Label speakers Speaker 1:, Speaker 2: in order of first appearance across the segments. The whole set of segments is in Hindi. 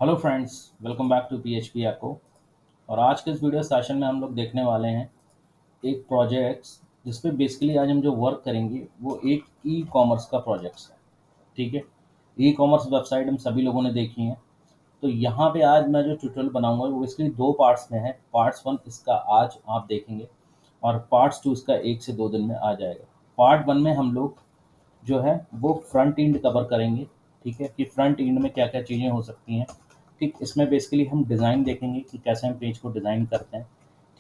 Speaker 1: Hello friends, welcome back to PHP echo. और आज के इस वीडियो सेशन में हम लोग देखने वाले हैं एक प्रोजेक्ट्स जिस पे बेसिकली आज हम जो वर्क करेंगे वो एक ई कॉमर्स का प्रोजेक्ट्स है। ठीक है। ई कॉमर्स वेबसाइट हम सभी लोगों ने देखी है। तो यहाँ पे आज मैं जो ट्यूटोरियल बनाऊंगा वो बेसिकली दो पार्ट्स में है। पार्ट्स वन इसका आज आप देखेंगे और पार्ट्स टू इसका 1 से 2 दिन में आ जाएगा। पार्ट वन में हम लोग जो है वो फ्रंट एंड कवर करेंगे। ठीक है, कि फ्रंट एंड में क्या क्या चीज़ें हो सकती हैं। ठीक, इसमें बेसिकली हम डिज़ाइन देखेंगे कि कैसे हम पेज को डिज़ाइन करते हैं।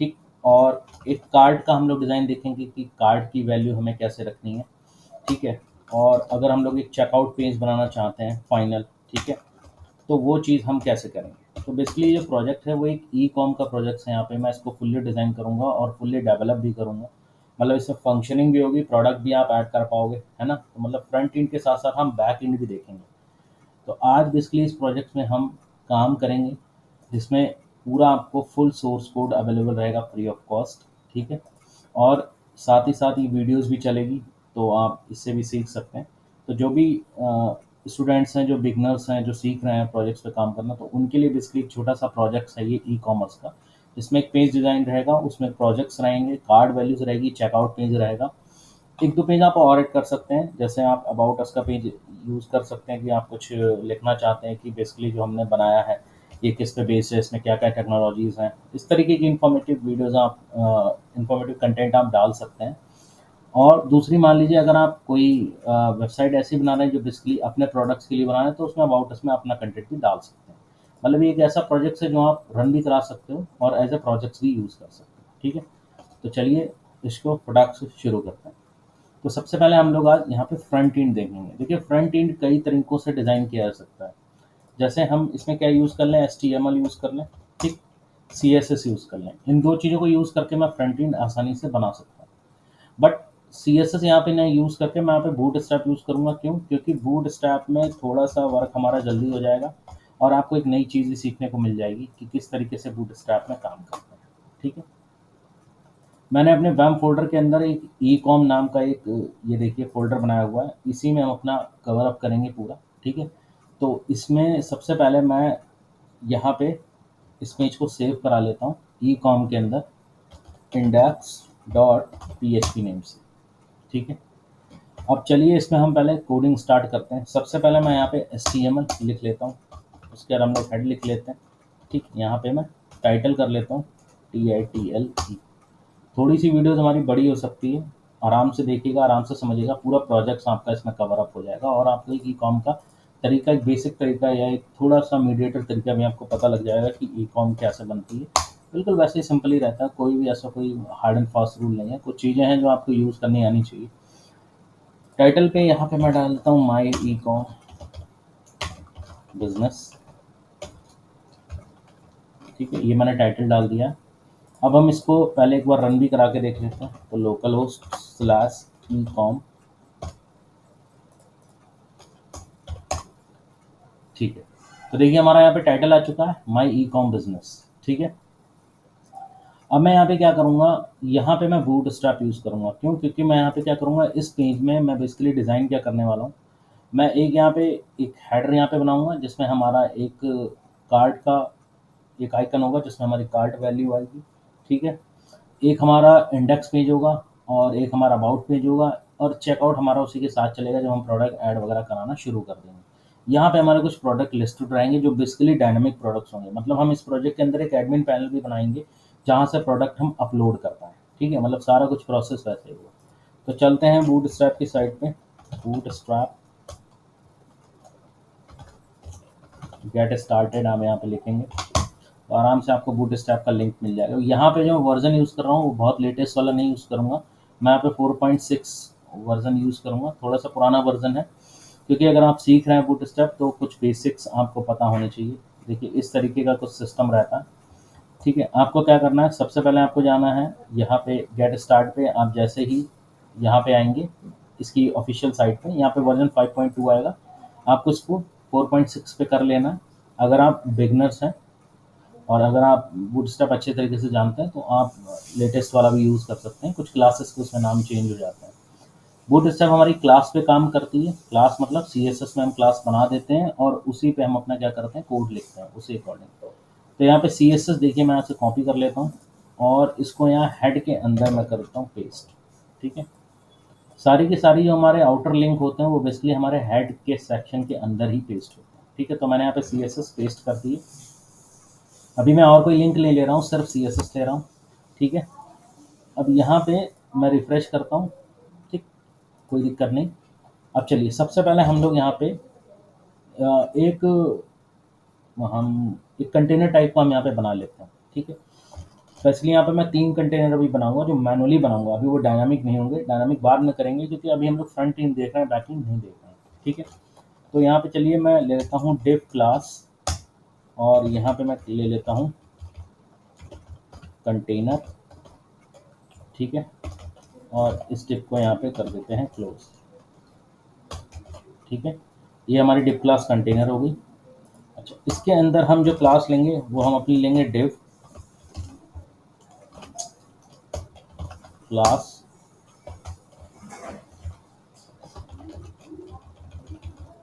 Speaker 1: ठीक। और एक कार्ड का हम लोग डिज़ाइन देखेंगे कि कार्ड की वैल्यू हमें कैसे रखनी है। ठीक है। और अगर हम लोग एक चेकआउट पेज बनाना चाहते हैं फाइनल, ठीक है, तो वो चीज़ हम कैसे करेंगे। तो बेसिकली जो प्रोजेक्ट है वो एक ई कॉम का प्रोजेक्ट है। यहाँ पे मैं इसको फुल्ली डिज़ाइन करूँगा और फुल्ली डेवलप भी करूँगा। मतलब इसमें फंक्शनिंग भी होगी, प्रोडक्ट भी आप ऐड कर पाओगे, है ना। तो मतलब फ्रंट एंड के साथ साथ हम बैक एंड भी देखेंगे। तो आज बेसिकली इस प्रोजेक्ट में हम काम करेंगे जिसमें पूरा आपको फुल सोर्स कोड अवेलेबल रहेगा फ्री ऑफ कॉस्ट। ठीक है। और साथ ही साथ ये वीडियोस भी चलेगी, तो आप इससे भी सीख सकते हैं। तो जो भी स्टूडेंट्स हैं, जो बिगनर्स हैं, जो सीख रहे हैं प्रोजेक्ट्स पे काम करना, तो उनके लिए बेसिकली एक छोटा सा प्रोजेक्ट्स है ये ई कॉमर्स का, जिसमें एक पेज डिज़ाइन रहेगा, उसमें प्रोजेक्ट्स रहेंगे, कार्ड वैल्यूज रहेगी, चेकआउट पेज रहेगा। एक दो पेज आप और ऐड कर सकते हैं, जैसे आप अबाउट अस का पेज यूज़ कर सकते हैं कि आप कुछ लिखना चाहते हैं कि बेसिकली जो हमने बनाया है ये किस पे बेस है, इसमें क्या क्या टेक्नोलॉजीज़ हैं। इस तरीके की इंफॉर्मेटिव वीडियोज़ आप इंफॉर्मेटिव कंटेंट आप डाल सकते हैं। और दूसरी मान लीजिए अगर आप कोई वेबसाइट ऐसी बना रहे हैं जो बेसिकली अपने प्रोडक्ट्स के लिए बना रहे हैं, तो उसमें अबाउट अस में अपना कंटेंट भी डाल सकते हैं। मतलब ये एक ऐसा प्रोजेक्ट है जो आप रन भी करा सकते हो और एज ए प्रोजेक्ट्स भी यूज़ कर सकते हो। ठीक है। तो चलिए इसको प्रोडक्ट से शुरू करते हैं। तो सबसे पहले हम लोग आज यहाँ पे फ्रंट एंड देखेंगे। देखिए, फ्रंट एंड कई तरीकों से डिज़ाइन किया जा सकता है। जैसे हम इसमें क्या यूज़ कर लें, HTML यूज़ कर लें। ठीक। CSS यूज़ कर लें। इन दो चीज़ों को यूज़ करके मैं फ्रंट एंड आसानी से बना सकता हूँ। बट CSS यहाँ पे नहीं यूज़ करके मैं यहाँ पे बूट स्ट्रैप यूज़ करूँगा। क्यों? क्योंकि बूट स्ट्रैप में थोड़ा सा वर्क हमारा जल्दी हो जाएगा और आपको एक नई चीज़ भी सीखने को मिल जाएगी कि किस तरीके से बूट स्ट्रैप में काम करते हैं। ठीक है। मैंने अपने वैम फ़ोल्डर के अंदर एक ई कॉम नाम का एक ये देखिए फ़ोल्डर बनाया हुआ है। इसी में हम अपना कवर अप करेंगे पूरा। ठीक है। तो इसमें सबसे पहले मैं यहाँ पे इस पेज को सेव करा लेता हूँ ई कॉम के अंदर index.php नेम से। ठीक है। अब चलिए इसमें हम पहले कोडिंग स्टार्ट करते हैं। सबसे पहले मैं यहाँ पे HTML लिख लेता हूँ। उसके बाद हम लोग हेड लिख लेते हैं। ठीक, यहाँ पे मैं टाइटल कर लेता हूँ TITLE। थोड़ी सी वीडियोस हमारी बड़ी हो सकती है, आराम से देखिएगा, आराम से समझिएगा, पूरा प्रोजेक्ट्स आपका इसमें कवर अप हो जाएगा और आपको एक ई कॉम का तरीका, एक बेसिक तरीका या एक थोड़ा सा मीडिएटर तरीका भी आपको पता लग जाएगा कि ई कॉम कैसे बनती है। बिल्कुल वैसे ही सिंपल ही रहता है, कोई भी ऐसा कोई हार्ड एंड फास्ट रूल नहीं है। कुछ चीज़ें हैं जो आपको यूज़ करनी आनी चाहिए। टाइटल पे यहाँ पे मैं डालता हूँ माई ई कॉम बिजनेस। ठीक है, ये मैंने टाइटल डाल दिया। अब हम इसको पहले एक बार रन भी करा के देख लेते हैं। तो local host slash e com. ठीक है। तो देखिए हमारा यहाँ पे टाइटल आ चुका है माई ई कॉम बिजनेस। ठीक है। अब मैं यहाँ पे क्या करूँगा, यहाँ पे मैं बूट स्ट्रैप यूज़ करूँगा। क्यों? क्योंकि मैं यहाँ पे क्या करूँगा, इस पेज में मैं बेसिकली डिज़ाइन क्या करने वाला हूँ, मैं एक यहाँ पे एक हेडर यहाँ पे बनाऊँगा जिसमें हमारा एक कार्ड का एक आइकन होगा जिसमें हमारी कार्ड वैल्यू आएगी। ठीक है। एक हमारा इंडेक्स पेज होगा और एक हमारा अबाउट पेज होगा और चेकआउट हमारा उसी के साथ चलेगा जब हम प्रोडक्ट ऐड वगैरह कराना शुरू कर देंगे। यहाँ पे हमारे कुछ प्रोडक्ट लिस्टेड रहेंगे जो बेसिकली डायनामिक प्रोडक्ट्स होंगे। मतलब हम इस प्रोजेक्ट के अंदर एक एडमिन पैनल भी बनाएंगे जहाँ से प्रोडक्ट हम अपलोड कर पाएँ। ठीक है, मतलब सारा कुछ प्रोसेस वैसे ही होगा। तो चलते हैं बूट स्ट्रैप की साइड पे। बूट स्ट्रैप गेट स्टार्टेड हम यहाँ पे लिखेंगे तो आराम से आपको बूट स्ट्रैप का लिंक मिल जाएगा। यहाँ पे जो वर्जन यूज़ कर रहा हूँ वो बहुत लेटेस्ट वाला नहीं यूज़ करूँगा। मैं यहाँ पे 4.6 वर्जन यूज़ करूँगा, थोड़ा सा पुराना वर्जन है। क्योंकि अगर आप सीख रहे हैं बूट स्ट्रैप तो कुछ बेसिक्स आपको पता होने चाहिए। देखिए इस तरीके का कुछ सिस्टम रहता है। ठीक है। आपको क्या करना है, सबसे पहले आपको जाना है यहाँ पे गेट स्टार्ट पे। आप जैसे ही यहाँ पे आएंगे इसकी ऑफिशियल साइट पे, यहाँ पे वर्जन 5.2 आएगा। आपको इसको 4.6 पे कर लेना है। अगर आप बिगनर्स हैं और अगर आप बूटस्ट्रैप अच्छे तरीके से जानते हैं तो आप लेटेस्ट वाला भी यूज़ कर सकते हैं। कुछ क्लासेस के उसमें नाम चेंज हो जाते हैं। बूटस्ट्रैप हमारी क्लास पे काम करती है। क्लास मतलब CSS में हम क्लास बना देते हैं और उसी पे हम अपना क्या करते हैं, कोड लिखते हैं उसी अकॉर्डिंग। तो यहाँ पे CSS देखिए मैं यहाँ से कॉपी कर लेता हूँ और इसको यहाँ हेड के अंदर मैं करता हूँ पेस्ट। ठीक है, सारी की सारी जो हमारे आउटर लिंक होते हैं वो बेसिकली हमारे हेड के सेक्शन के अंदर ही पेस्ट होते हैं। ठीक है, तो मैंने यहाँ पे CSS पेस्ट कर दिए। अभी मैं और कोई लिंक नहीं ले रहा हूँ, सिर्फ CSS ले रहा हूँ। ठीक है, अब यहाँ पे मैं रिफ्रेश करता हूँ। ठीक, कोई दिक्कत नहीं। अब चलिए सबसे पहले हम लोग यहाँ पे एक हम एक कंटेनर टाइप का हम यहाँ पे बना लेते हैं। ठीक है, तो इसलिए यहाँ पे मैं 3 कंटेनर अभी बनाऊंगा जो मैनुअली बनाऊंगा। अभी वो डायनामिक नहीं होंगे, डायनामिक बाद में करेंगे क्योंकि अभी हम लोग फ्रंट एंड देख रहे हैं, बैक एंड नहीं देख रहे हैं। ठीक है, तो यहाँ पे चलिए मैं ले लेता हूँ div क्लास और यहाँ पे मैं ले लेता हूँ कंटेनर। ठीक है, और इस div को यहाँ पे कर देते हैं क्लोज। ठीक है, ये हमारी div क्लास कंटेनर हो गई। अच्छा, इसके अंदर हम जो क्लास लेंगे वो हम अपनी लेंगे div क्लास।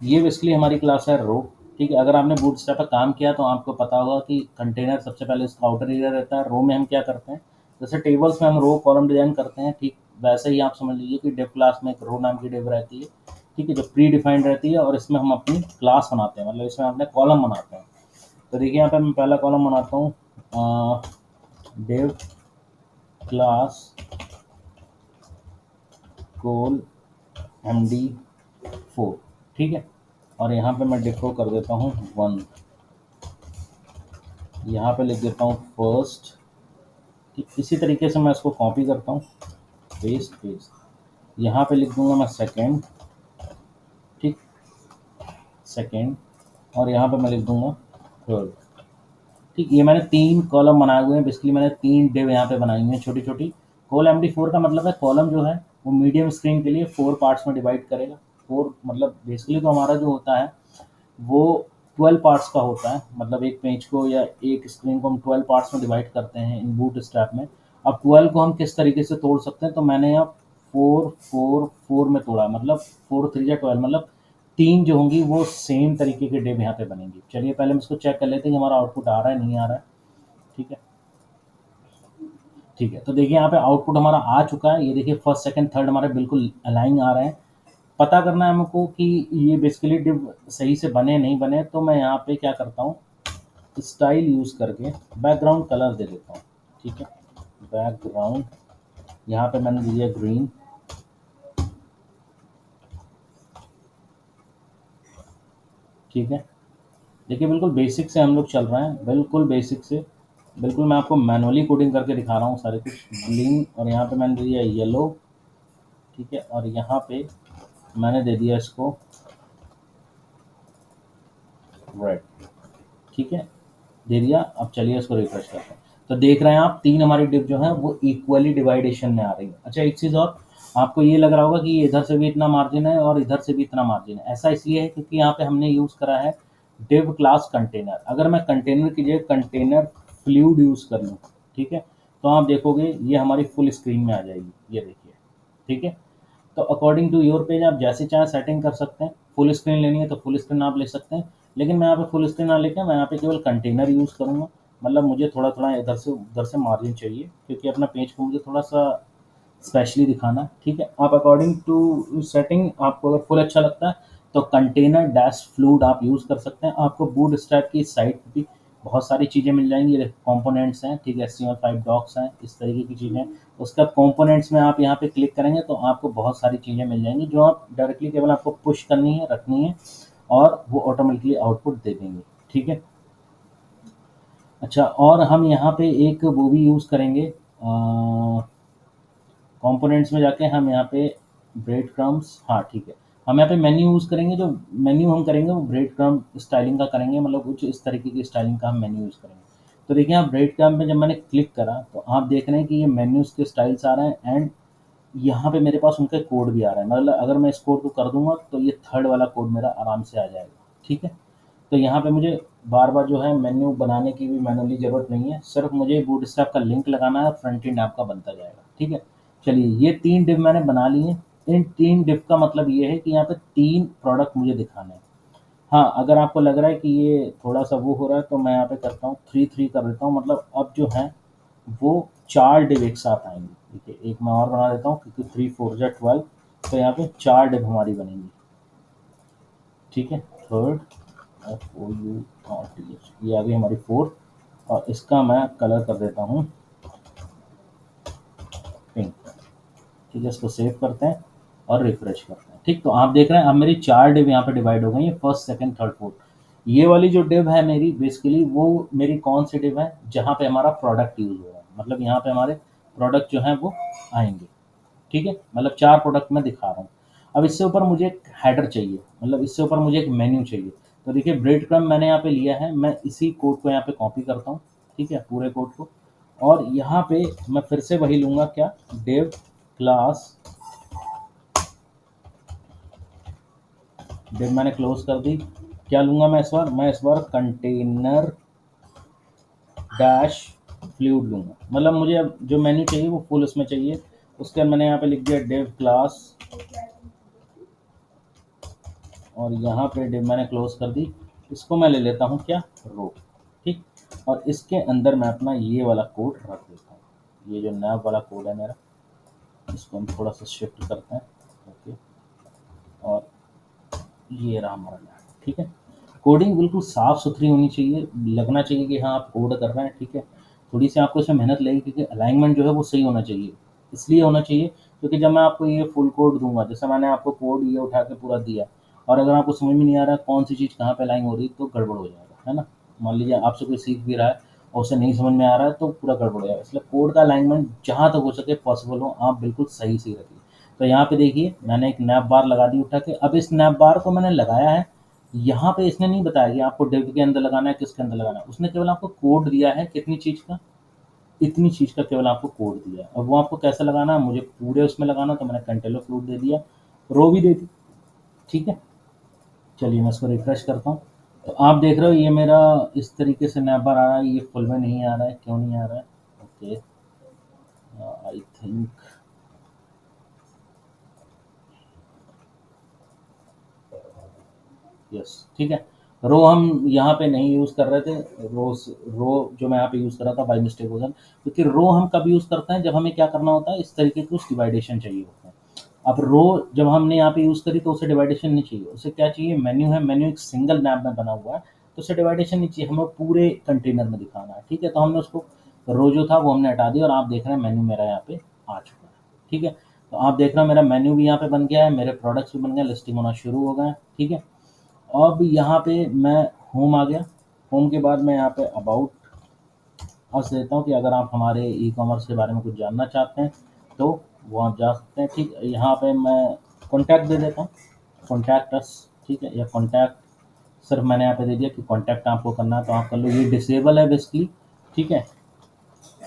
Speaker 1: ये बेसिकली हमारी क्लास है रो। ठीक है, अगर आपने बूटस्ट्रैप पर काम किया तो आपको पता होगा कि कंटेनर सबसे पहले उसका आउटर एरिया रहता है। रो में हम क्या करते हैं, जैसे टेबल्स में हम रो कॉलम डिजाइन करते हैं, ठीक वैसे ही आप समझ लीजिए कि डिव क्लास में एक रो नाम की डिव रहती है। ठीक है, जो प्री डिफाइंड रहती है और इसमें हम अपनी क्लास बनाते हैं, मतलब इसमें अपने कॉलम बनाते हैं। तो देखिए यहाँ पे मैं पहला कॉलम बनाता हूँ डिव क्लास कोल MD4। ठीक है, और यहाँ पे मैं डिव को कर देता हूँ 1। यहाँ पे लिख देता हूँ फर्स्ट। ठीक, इसी तरीके से मैं इसको कॉपी करता हूँ, पेस्ट पेस्ट। यहाँ पे लिख दूंगा मैं सेकेंड। ठीक, सेकेंड, और यहाँ पे मैं लिख दूंगा थर्ड। ठीक, ये मैंने 3 कॉलम बनाए हुए हैं। बेसिकली मैंने 3 डिव यहाँ पे बनाई हुई हैं छोटी छोटी। कोल MD4 का मतलब है कॉलम जो है वो मीडियम स्क्रीन के लिए 4 पार्ट्स में डिवाइड करेगा। 4 मतलब बेसिकली तो हमारा जो होता है वो 12 पार्ट्स का होता है, मतलब एक पेज को या एक स्क्रीन को हम 12 पार्ट्स में डिवाइड करते हैं इन बूट स्ट्रैप में। अब 12 को हम किस तरीके से तोड़ सकते हैं, तो मैंने यहाँ 4 4 4 में तोड़ा, मतलब 4 3 या 12, मतलब 3 जो होंगी वो सेम तरीके के डिव यहाँ पे बनेंगी। चलिए पहले हम इसको चेक कर लेते हैं कि हमारा आउटपुट आ रहा है नहीं आ रहा है। ठीक है, ठीक है, तो देखिए यहाँ पे आउटपुट हमारा आ चुका है। ये देखिए फर्स्ट सेकंड थर्ड हमारे बिल्कुल अलाइन आ रहे हैं। पता करना है हमको कि ये बेसिकली डिव सही से बने नहीं बने, तो मैं यहाँ पे क्या करता हूँ, स्टाइल यूज करके बैकग्राउंड कलर दे देता हूँ। ठीक है, बैकग्राउंड यहाँ पे मैंने दिया ग्रीन। ठीक है, देखिए बिल्कुल बेसिक से हम लोग चल रहे हैं, बिल्कुल बेसिक से। बिल्कुल मैं आपको मैनुअली कोडिंग करके दिखा रहा हूँ सारे कुछ। ग्रीन, और यहाँ पे मैंने दिया येलो। ठीक है, और यहाँ पे मैंने दे दिया इसको रेड। ठीक है, दे दिया। अब चलिए इसको रिफ्रेश करते हैं। तो देख रहे हैं आप 3 हमारी डिव जो है वो इक्वली डिवाइडेशन में आ रही है। अच्छा, एक चीज़ और, आपको ये लग रहा होगा कि इधर से भी इतना मार्जिन है और इधर से भी इतना मार्जिन है। ऐसा इसलिए है क्योंकि यहाँ पे हमने यूज़ करा है डिव क्लास कंटेनर। अगर मैं कंटेनर की जगह कंटेनर फ्लूइड यूज़ कर लूँ, ठीक है, तो आप देखोगे ये हमारी फुल स्क्रीन में आ जाएगी। ये देखिए, ठीक है। तो अकॉर्डिंग टू योर पेज आप जैसे चाहे सेटिंग कर सकते हैं। फुल स्क्रीन लेनी है तो फुल स्क्रीन आप ले सकते हैं, लेकिन मैं यहाँ पे फुल स्क्रीन ना लेकर मैं यहाँ पे केवल कंटेनर यूज़ करूँगा। मतलब मुझे थोड़ा थोड़ा इधर से उधर से मार्जिन चाहिए क्योंकि अपना पेज को मुझे थोड़ा सा स्पेशली दिखाना है। ठीक है, आप अकॉर्डिंग टू सेटिंग, आपको अगर फुल अच्छा लगता है तो कंटेनर डैश फ्लूड आप यूज़ कर सकते हैं। आपको बूट स्ट्रैप की साइट पे भी बहुत सारी चीज़ें मिल जाएंगी। कंपोनेंट्स हैं, ठीक है, HTML5 डॉक्स हैं, इस तरीके की चीज़ें। उसका कंपोनेंट्स में आप यहाँ पे क्लिक करेंगे तो आपको बहुत सारी चीज़ें मिल जाएंगी जो आप डायरेक्टली केवल आपको पुश करनी है, रखनी है, और वो ऑटोमेटिकली आउटपुट दे देंगे। ठीक है, अच्छा, और हम यहाँ पे एक वो भी यूज़ करेंगे कंपोनेंट्स में जाके हम यहाँ पे ब्रेड क्रम्स, हाँ ठीक है, हम यहाँ पे मेन्यू यूज़ करेंगे। जो मेन्यू हम करेंगे वो ब्रेड क्रम स्टाइलिंग का करेंगे, मतलब कुछ इस तरीके की स्टाइलिंग का हम मेन्यू यूज़ करेंगे। तो देखिए आप ब्रेड क्रम में जब मैंने क्लिक करा तो आप देख रहे हैं कि ये मेन्यूज़ के स्टाइल्स आ रहे हैं एंड यहाँ पे मेरे पास उनका कोड भी आ रहा है। मतलब अगर मैं इस कोड को कर दूंगा तो ये थर्ड वाला कोड मेरा आराम से आ जाएगा। ठीक है, तो यहाँ पे मुझे बार बार जो है मेन्यू बनाने की भी मैनुअली ज़रूरत नहीं है, सिर्फ मुझे बूटस्ट्रैप का लिंक लगाना है और फ्रंट एंड आपका बनता जाएगा। ठीक है, चलिए ये 3 डिव मैंने बना लिए। इन 3 डिव का मतलब ये है कि यहाँ पे 3 प्रोडक्ट मुझे दिखाने हैं। हाँ, अगर आपको लग रहा है कि ये थोड़ा-सा वो हो रहा है तो मैं यहाँ पे करता हूँ 3-3 कर देता हूँ, मतलब अब जो है वो 4 डिव एक साथ आएँगी। देखिए एक मैं और बना देता हूँ क्योंकि 3 4 जा 12, तो यहाँ पे 4 डिव हमारी बनेंगी। ठीक है, थर्ड FOURTH, ये आ गई हमारी 4, और इसका मैं कलर कर देता हूँ पिंक। ठीक है, इसको सेव करते हैं और रिफ्रेश करते हैं। ठीक, तो आप देख रहे हैं अब मेरी 4 डिव यहाँ पे डिवाइड हो गई हैं, फर्स्ट, सेकंड, थर्ड, फोर्थ। ये वाली जो डिव है मेरी बेसिकली वो मेरी कौन सी डिव है, जहाँ पे हमारा प्रोडक्ट यूज़ हो रहा है, मतलब यहाँ पे हमारे प्रोडक्ट जो हैं वो आएँगे। ठीक है, मतलब 4 प्रोडक्ट मैं दिखा रहा हूँ। अब इससे ऊपर मुझे एक हेडर चाहिए, मतलब इससे ऊपर मुझे एक मेन्यू चाहिए। तो देखिए ब्रेड क्रम्ब मैंने यहाँ पे लिया है, मैं इसी कोड को यहाँ पे कॉपी करता हूँ। ठीक है, पूरे कोड को, और यहाँ पे मैं फिर से वही लूँगा, क्या, डिव क्लास, डिव मैंने क्लोज कर दी। क्या लूँगा मैं इस बार कंटेनर डैश फ्लूइड लूँगा, मतलब मुझे अब जो मेन्यू चाहिए वो फुल उसमें चाहिए। उसके बाद मैंने यहाँ पे लिख दिया डिव क्लास, और यहाँ पे डिव मैंने क्लोज कर दी। इसको मैं ले लेता हूँ क्या, रो। ठीक, और इसके अंदर मैं अपना ये वाला कोड रख देता हूँ, ये जो नैव वाला कोड है मेरा, इसको हम थोड़ा सा शिफ्ट करते हैं। ओके, और ये रहा हमारा नैव। ठीक है, कोडिंग बिल्कुल साफ सुथरी होनी चाहिए, लगना चाहिए कि हाँ आप कोड कर रहे हैं। ठीक है, थोड़ी सी आपको इसमें मेहनत लगेगी क्योंकि अलाइनमेंट जो है वो सही होना चाहिए। इसलिए होना चाहिए क्योंकि जब मैं आपको ये फुल कोड दूंगा, जैसे मैंने आपको कोड ये उठा के पूरा दिया, और अगर आपको समझ में नहीं आ रहा है कौन सी चीज़ कहाँ पे अलाइन हो रही है, तो गड़बड़ हो जाएगा, है ना। मान लीजिए आपसे कोई सीख भी रहा है और उसे नहीं समझ में आ रहा है तो पूरा गड़बड़ हो जाएगा। इसलिए कोड का अलाइनमेंट जहाँ तक हो सके पॉसिबल हो आप बिल्कुल सही से रखिए। तो यहाँ पे देखिए मैंने एक नैप बार लगा दी उठा के। अब इस नैप बार को मैंने लगाया है, यहाँ पे इसने नहीं बताया कि आपको डिव के अंदर लगाना है, किसके अंदर लगाना है। उसने केवल आपको कोड दिया है, कितनी चीज़ का, इतनी चीज़ का केवल आपको कोड दिया है। अब वो आपको कैसे लगाना है, मुझे पूरे उसमें लगाना, तो मैंने कंटेनर फ्लूइड दे दिया, रो भी दे दी। ठीक है, चलिए मैं इसको रिफ्रेश करता हूँ। तो आप देख रहे हो ये मेरा इस तरीके से नैप बार आ रहा है, ये फुल में नहीं आ रहा है, क्यों नहीं आ रहा है। ओके, आई थिंक यस, ठीक है। रो हम यहाँ पे नहीं यूज़ कर रहे थे, रो जो मैं यहाँ पे यूज़ कर रहा था बाई मिस्टेक हो गया, क्योंकि रो हम कब यूज़ करते हैं, जब हमें क्या करना होता है, इस तरीके की कुछ डिवाइडेशन चाहिए होता है। अब रो जब हमने यहाँ पे यूज़ करी तो उसे डिवाइडेशन नहीं चाहिए, उसे क्या चाहिए, मेन्यू है, मेन्यू एक सिंगल नैप में बना हुआ है, तो उसे डिवाइडेशन नहीं चाहिए, हमें पूरे कंटेनर में दिखाना है। ठीक है, तो हमने उसको रो जो था वो हमने हटा दिया, और आप देख रहे हैं मेन्यू मेरा यहाँ पे आ चुका है। ठीक है, तो आप देख रहे हो मेरा मेन्यू भी यहाँ पे बन गया है, मेरे प्रोडक्ट्स भी बन गए, लिस्टिंग होना शुरू हो गए हैं। ठीक है, अब यहाँ पे मैं होम आ गया। होम के बाद मैं यहाँ पे अबाउट अस देता हूँ कि अगर आप हमारे ई कॉमर्स के बारे में कुछ जानना चाहते हैं तो वो आप जा सकते हैं। ठीक, यहाँ पे मैं कॉन्टैक्ट दे देता हूँ, कॉन्टैक्ट अस। ठीक है, या कॉन्टैक्ट सिर्फ मैंने यहाँ पे दे दिया कि कॉन्टैक्ट आपको करना है तो आप कर लो, ये डिसेबल है बेसिकली। ठीक है,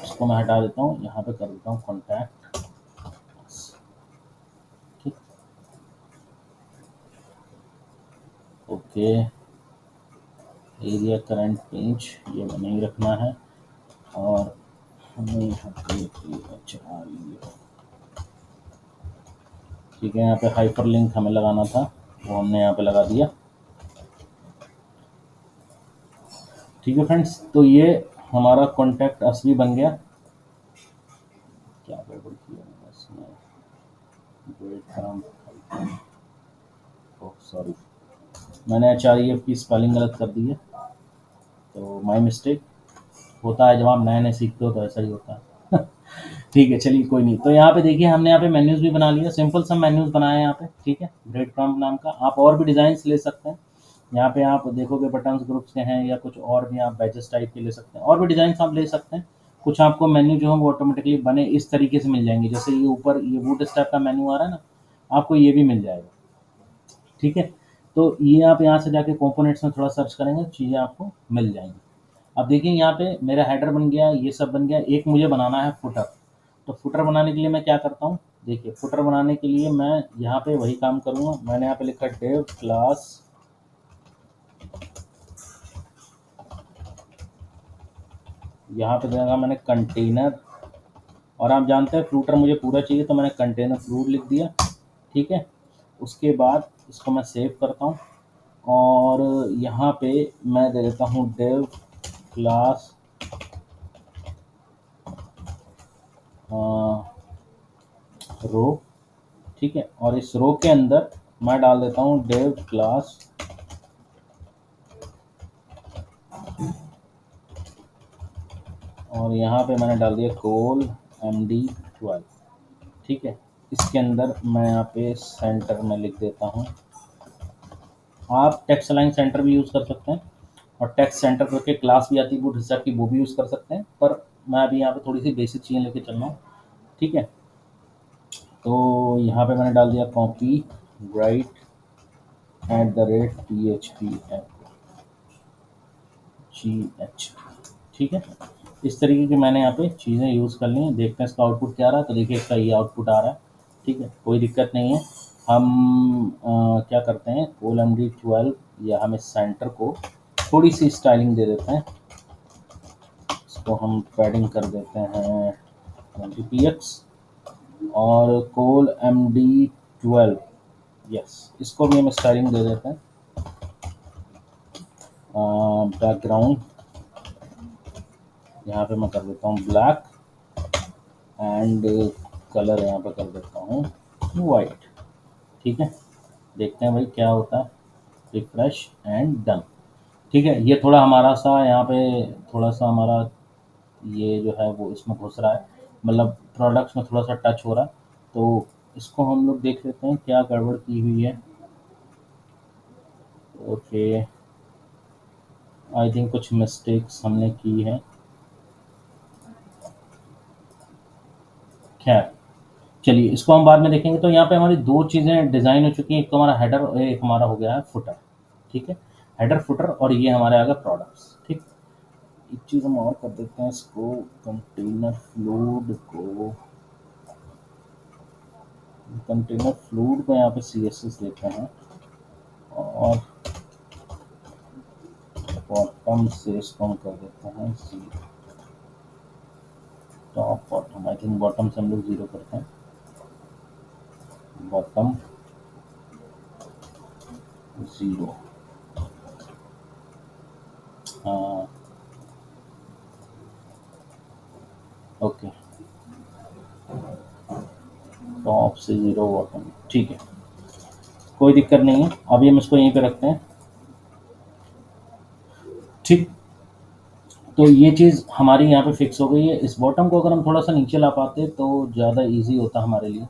Speaker 1: इसको मैं हटा देता हूँ, यहाँ पे कर देता हूँ कॉन्टैक्ट। ठीक, ओके, एरिया करंट पेज ये नहीं रखना है, और हमें यहाँ पे ठीक है, यहाँ पे हाइपर लिंक हमें लगाना था, वो हमने यहाँ पे लगा दिया। ठीक है फ्रेंड्स, तो ये हमारा कॉन्टैक्ट असली बन गया। क्या गड़बड़ किया मैंने इसमें, ब्रेड क्रम्ब, ओह सॉरी, मैंने HREF की स्पेलिंग गलत कर दी है, तो माय मिस्टेक। होता है, जब आप नए नए सीखते हो तो ऐसा ही होता है। ठीक है, चलिए कोई नहीं। तो यहाँ पे देखिए हमने यहाँ पे मेन्यूज़ भी बना लिया, सिंपल सा मेन्यूज़ बनाया है यहाँ पे। ठीक है, ब्रेड क्रम्ब नाम का, आप और भी डिज़ाइंस ले सकते हैं। यहाँ पे आप देखोगे बटन्स ग्रुप्स के हैं, या कुछ और भी आप बैचेस टाइप के ले सकते हैं, और भी डिज़ाइंस आप ले सकते हैं। कुछ आपको मेन्यू जो है वो ऑटोमेटिकली बने इस तरीके से मिल जाएंगे, जैसे ये ऊपर ये वुड स्टैप का मेन्यू आ रहा है ना, आपको ये भी मिल जाएगा। ठीक है, तो ये आप यहाँ से जाके कंपोनेंट्स में थोड़ा सर्च करेंगे, चीज़ें आपको मिल जाएंगी। अब देखिए यहाँ पे मेरा हेडर बन गया, ये सब बन गया। एक मुझे बनाना है फुटर, तो फुटर बनाने के लिए मैं क्या करता हूँ, देखिए फुटर बनाने के लिए मैं यहाँ पे वही काम करूँगा। मैंने यहाँ पे लिखा डिव क्लास, यहाँ पे देगा मैंने कंटेनर, और आप जानते हैं फ्रूटर मुझे पूरा चाहिए तो मैंने कंटेनर फ्रूट लिख दिया। ठीक है। उसके बाद इसको मैं सेव करता हूँ और यहाँ पे मैं दे देता हूँ dev क्लास रो, ठीक है। और इस रो के अंदर मैं डाल देता हूँ dev क्लास और यहाँ पे मैंने डाल दिया कोल md12, ठीक है। इसके अंदर मैं यहाँ पे सेंटर में लिख देता हूँ। आप टेक्स्ट अलाइन सेंटर भी यूज़ कर सकते हैं और टेक्स्ट सेंटर करके क्लास भी आती है वो हिसाब की, वो भी यूज़ कर सकते हैं, पर मैं अभी यहाँ पे थोड़ी सी बेसिक चीज़ें लेके चल रहा हूँ, ठीक है। तो यहाँ पे मैंने डाल दिया कॉपी राइट @php GH, ठीक है। इस तरीके की मैंने यहाँ पे चीज़ें यूज़ कर ली हैं। देखते हैं इसका आउटपुट क्या आ रहा है। तो देखिए इसका ये आउटपुट आ रहा है, ठीक है, कोई दिक्कत नहीं है। हम क्या करते हैं, कोल md12 या हम इस सेंटर को थोड़ी सी स्टाइलिंग दे देते हैं। इसको हम पैडिंग कर देते हैं 20px और कोल md12, यस, इसको भी हम स्टाइलिंग दे देते हैं। बैकग्राउंड यहाँ पे मैं कर देता हूँ ब्लैक एंड कलर यहाँ पे कर देता हूँ वाइट, ठीक है। देखते हैं भाई क्या होता है। रिफ्रेश एंड डन, ठीक है। ये थोड़ा हमारा सा यहाँ पे थोड़ा सा हमारा ये जो है वो इसमें घुस रहा है, मतलब प्रोडक्ट्स में थोड़ा सा टच हो रहा है। तो इसको हम लोग देख लेते हैं क्या गड़बड़ की हुई है। ओके, आई थिंक कुछ मिस्टेक्स हमने की है। खैर चलिए इसको हम बाद में देखेंगे। तो यहाँ पे हमारी दो चीज़ें डिज़ाइन हो चुकी हैं, एक तो हमारा हेडर और एक हमारा हो गया है फुटर, ठीक है। हेडर फुटर और ये हमारे आ गए प्रोडक्ट्स, ठीक। एक चीज़ हम और कर देते हैं, इसको कंटेनर फ्लूड को यहाँ पे CSS देते हैं और बॉटम से इसको हम कर देते हैं 0। Top bottom, I think bottom से हम लोग 0 करते हैं। बॉटम 0, हाँ ओके, टॉप से 0 बॉटम, ठीक है, कोई दिक्कत नहीं है। अभी हम इसको यहीं पे रखते हैं, ठीक। तो ये चीज़ हमारी यहाँ पे फिक्स हो गई है। इस बॉटम को अगर हम थोड़ा सा नीचे ला पाते तो ज़्यादा इजी होता हमारे लिए।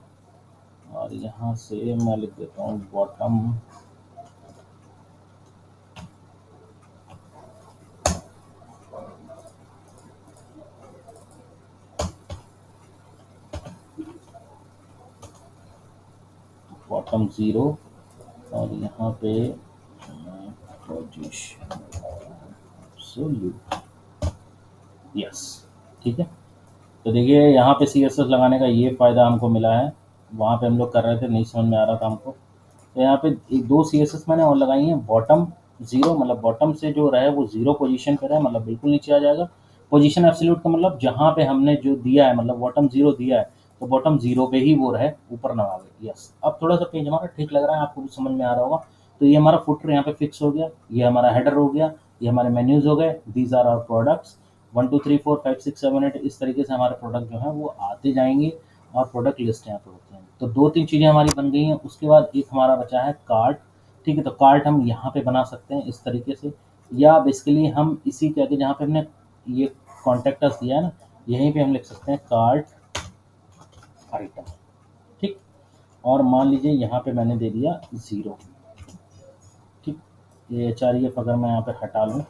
Speaker 1: और यहाँ से मैं लिख देता हूँ बॉटम बॉटम 0 और यहाँ पे पोजीशन यस, ठीक है। तो देखिए यहाँ पे CSS लगाने का ये फ़ायदा हमको मिला है। वहाँ पे हम लोग कर रहे थे, नहीं समझ में आ रहा था हमको। तो यहाँ पे एक दो CSS मैंने और लगाई हैं। बॉटम 0 मतलब बॉटम से जो रहे वो 0 पोजीशन पे रहे, मतलब बिल्कुल नीचे आ जाएगा। पोजीशन एब्सोल्यूट का मतलब जहाँ पे हमने जो दिया है, मतलब बॉटम 0 दिया है तो बॉटम 0 पे ही वो रहे, ऊपर ना आवे। यस, अब थोड़ा सा पेज हमारा ठीक लग रहा है, आपको भी समझ में आ रहा होगा। तो ये हमारा फुटर यहाँ पे फिक्स हो गया, ये हमारा हेडर हो गया, ये हमारे मेन्यूज हो गए। दीज आर आवर प्रोडक्ट्स 1 2 3 4 5 6 7 8, इस तरीके से हमारे प्रोडक्ट जो हैं वो आते जाएंगे और प्रोडक्ट लिस्ट यहाँ पे होते हैं। तो दो तीन चीज़ें हमारी बन गई हैं। उसके बाद एक हमारा बचा है कार्ट, ठीक है। तो कार्ट हम यहाँ पे बना सकते हैं इस तरीके से, या बेसिकली हम इसी के आगे जहाँ पे हमने ये कॉन्टेक्ट अस दिया है ना, यहीं पे हम लिख सकते हैं कार्ट आइटम, ठीक। और मान लीजिए यहाँ पे मैंने दे दिया 0, ठीक। ये HREF अगर मैं यहाँ पे हटा लूँ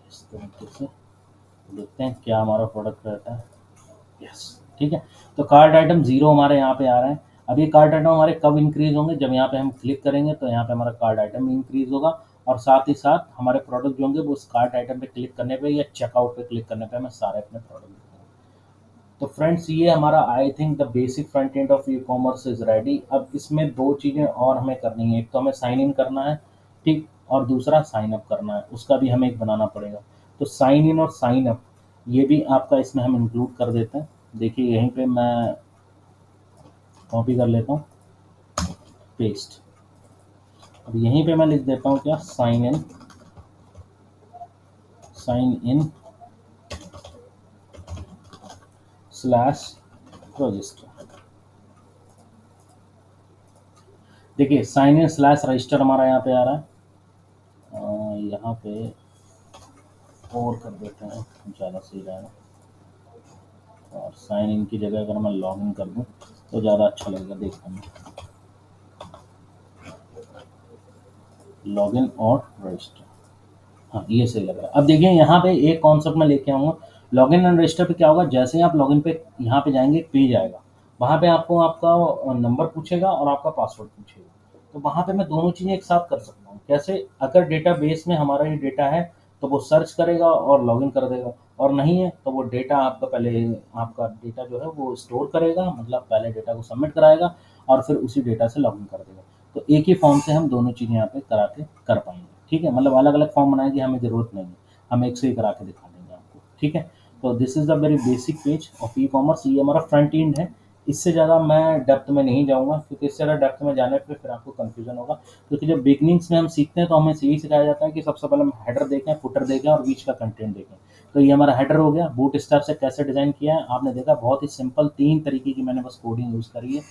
Speaker 1: इस तरीके से, देखते हैं क्या हमारा प्रोडक्ट रहता है। यस, ठीक है। तो कार्ट आइटम 0 हमारे यहाँ पे आ रहे हैं। अब ये कार्ट आइटम हमारे कब इंक्रीज होंगे, जब यहाँ पे हम क्लिक करेंगे तो यहाँ पे हमारा कार्ट आइटम इंक्रीज होगा और साथ ही साथ हमारे प्रोडक्ट जो होंगे वो उस कार्ट आइटम पे क्लिक करने पे या चेकआउट पे क्लिक करने पे हमें सारे अपने प्रोडक्ट दिखेंगे। तो फ्रेंड्स ये हमारा I think the basic front end of e commerce is ready. अब इसमें दो चीज़ें और हमें करनी है, एक तो हमें साइन इन करना है, ठीक, और दूसरा साइन अप करना है, उसका भी हमें एक बनाना पड़ेगा। तो साइन इन और साइन अप ये भी आपका इसमें हम इंक्लूड कर देते हैं। देखिए यहीं पे मैं कॉपी कर लेता हूँ, पेस्ट। अब यहीं पे मैं लिख देता हूँ क्या, साइन इन स्लैश रजिस्टर। देखिए साइन इन स्लैश रजिस्टर हमारा यहाँ पे आ रहा है। यहाँ पे और कर देते हैं, ज़्यादा सही रहेगा। और साइन इन की जगह अगर मैं लॉग इन कर दूँ तो ज़्यादा अच्छा लगेगा देखने में। लॉग इन और रजिस्टर, हाँ ये सही लग रहा है। अब देखिए यहाँ पे एक कॉन्सेप्ट मैं लेके आऊँगा। लॉगिन एंड रजिस्टर पे क्या होगा, जैसे ही आप लॉगिन पे यहाँ पे जाएंगे, एक पेज आएगा, वहाँ पे आपको आपका नंबर पूछेगा और आपका पासवर्ड पूछेगा। तो वहाँ पे मैं दोनों चीज़ें एक साथ कर सकता हूँ। कैसे, अगर डेटाबेस में हमारा ये डेटा है तो वो सर्च करेगा और लॉगिन कर देगा, और नहीं है तो वो डेटा आपका पहले, आपका डेटा जो है वो स्टोर करेगा, मतलब पहले डेटा को सबमिट कराएगा और फिर उसी डेटा से लॉगिन कर देगा। तो एक ही फॉर्म से हम दोनों चीज़ें यहाँ पे करा के कर पाएंगे। ठीक है, मतलब अलग अलग फॉर्म बनाने की हमें ज़रूरत नहीं है, हम एक से ही करा के दिखा देंगे आपको। ठीक है, तो this is the very basic page of e commerce. ये हमारा फ्रंट एंड है। इससे ज़्यादा मैं डेप्थ में नहीं जाऊँगा, क्योंकि इससे ज़्यादा डेप्थ में जाने पे फिर आपको कन्फ्यूजन होगा। क्योंकि जब बिगनिंग्स में हम सीखते हैं तो हमें यही सिखाया जाता है कि सबसे पहले हम हेडर देखें, फुटर देखें और बीच का कंटेंट देखें। तो ये हमारा हेडर हो गया। बूट स्ट्रैप से कैसे डिज़ाइन किया है आपने देखा, बहुत ही सिंपल 3 तरीके की मैंने बस कोडिंग यूज़ करी है।